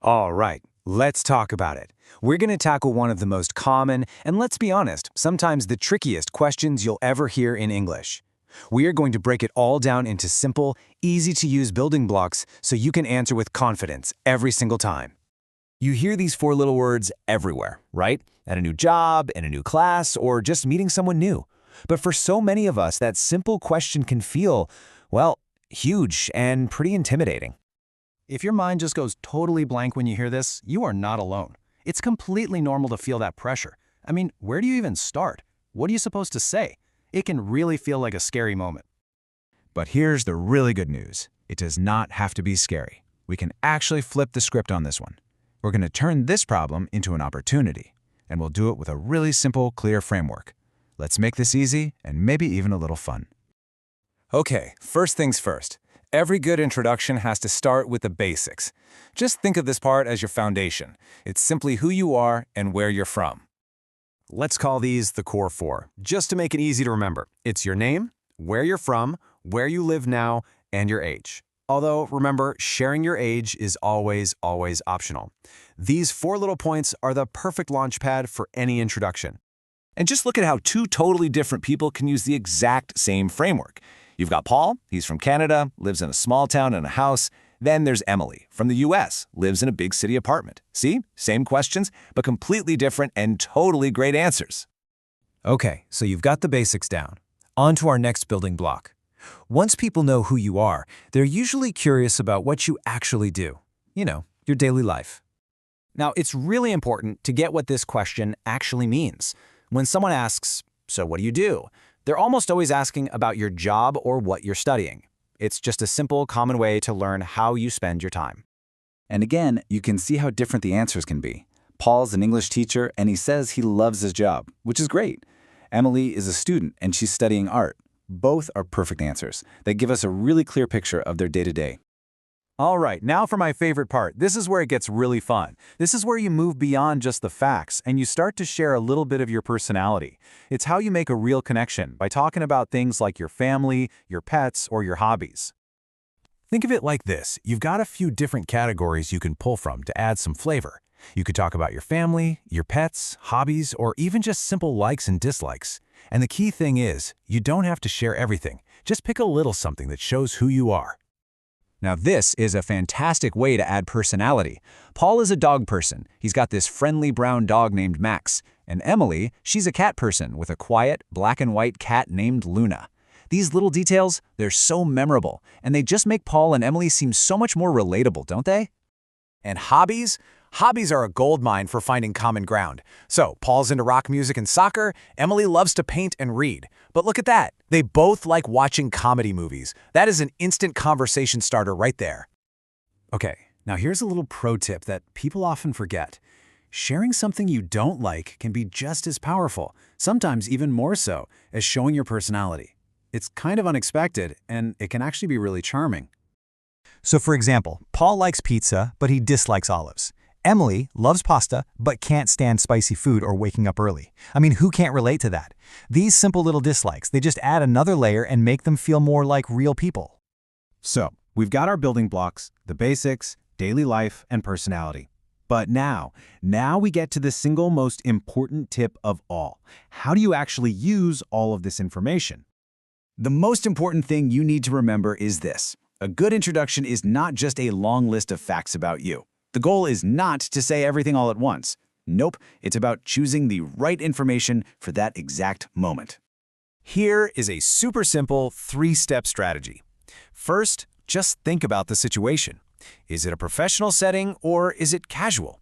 All right, let's talk about it. We're going to tackle one of the most common, and let's be honest, sometimes the trickiest questions you'll ever hear in English. We are going to break it all down into simple, easy-to-use building blocks so you can answer with confidence every single time. You hear these four little words everywhere, right? At a new job, in a new class, or just meeting someone new. But for so many of us, that simple question can feel, well, huge and pretty intimidating. If your mind just goes totally blank when you hear this, you are not alone. It's completely normal to feel that pressure. I mean, where do you even start? What are you supposed to say? It can really feel like a scary moment. But here's the really good news. It does not have to be scary. We can actually flip the script on this one. We're going to turn this problem into an opportunity, and we'll do it with a really simple, clear framework. Let's make this easy and maybe even a little fun. Okay, first things first. Every good introduction has to start with the basics. Just think of this part as your foundation. It's simply who you are and where you're from. Let's call these the core four, just to make it easy to remember. It's your name, where you're from, where you live now, and your age. Although, remember, sharing your age is always optional. These four little points are the perfect launchpad for any introduction. And just look at how two totally different people can use the exact same framework. You've got Paul, he's from Canada, lives in a small town in a house. Then there's Emily, from the US, lives in a big city apartment. See? Same questions, but completely different and totally great answers. Okay, so you've got the basics down. On to our next building block. Once people know who you are, they're usually curious about what you actually do. You know, your daily life. Now, it's really important to get what this question actually means. When someone asks, "So what do you do?" they're almost always asking about your job or what you're studying. It's just a simple, common way to learn how you spend your time. And again, you can see how different the answers can be. Paul's an English teacher, and he says he loves his job, which is great. Emily is a student, and she's studying art. Both are perfect answers. They give us a really clear picture of their day-to-day. All right, now for my favorite part. This is where it gets really fun. This is where you move beyond just the facts and you start to share a little bit of your personality. It's how you make a real connection by talking about things like your family, your pets, or your hobbies. Think of it like this. You've got a few different categories you can pull from to add some flavor. You could talk about your family, your pets, hobbies, or even just simple likes and dislikes. And the key thing is, you don't have to share everything. Just pick a little something that shows who you are. Now this is a fantastic way to add personality. Paul is a dog person. He's got this friendly brown dog named Max. And Emily, she's a cat person with a quiet, black and white cat named Luna. These little details, they're so memorable, and they just make Paul and Emily seem so much more relatable, don't they? And hobbies? Hobbies are a goldmine for finding common ground. So, Paul's into rock music and soccer, Emily loves to paint and read. But look at that, they both like watching comedy movies. That is an instant conversation starter right there. Okay, now here's a little pro tip that people often forget. Sharing something you don't like can be just as powerful, sometimes even more so, as showing your personality. It's kind of unexpected, and it can actually be really charming. So for example, Paul likes pizza, but he dislikes olives. Emily loves pasta, but can't stand spicy food or waking up early. I mean, who can't relate to that? These simple little dislikes, they just add another layer and make them feel more like real people. So, we've got our building blocks, the basics, daily life, and personality. But now we get to the single most important tip of all. How do you actually use all of this information? The most important thing you need to remember is this. A good introduction is not just a long list of facts about you. The goal is not to say everything all at once. Nope, it's about choosing the right information for that exact moment. Here is a super simple three-step strategy. First, just think about the situation. Is it a professional setting or is it casual?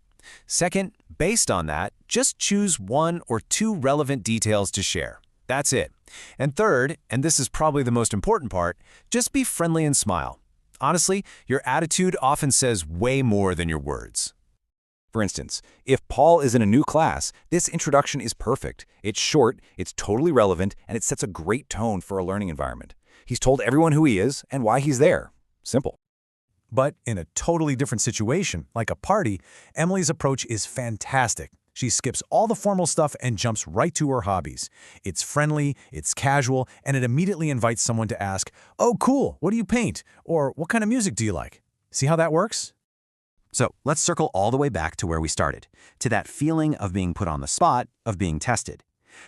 Second, based on that, just choose one or two relevant details to share. That's it. And third, and this is probably the most important part, just be friendly and smile. Honestly, your attitude often says way more than your words. For instance, if Paul is in a new class, this introduction is perfect. It's short, it's totally relevant, and it sets a great tone for a learning environment. He's told everyone who he is and why he's there. Simple. But in a totally different situation, like a party, Emily's approach is fantastic. She skips all the formal stuff and jumps right to her hobbies. It's friendly, it's casual, and it immediately invites someone to ask, "Oh, cool, what do you paint?" Or "What kind of music do you like?" See how that works? So let's circle all the way back to where we started, to that feeling of being put on the spot, of being tested.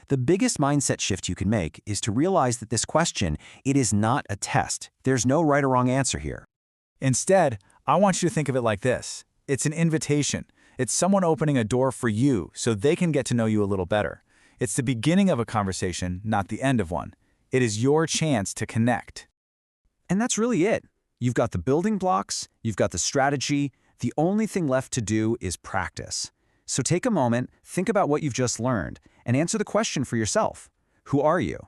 The biggest mindset shift you can make is to realize that this question, it is not a test. There's no right or wrong answer here. Instead, I want you to think of it like this. It's an invitation. It's someone opening a door for you so they can get to know you a little better. It's the beginning of a conversation, not the end of one. It is your chance to connect. And that's really it. You've got the building blocks, you've got the strategy. The only thing left to do is practice. So take a moment, think about what you've just learned, and answer the question for yourself. Who are you?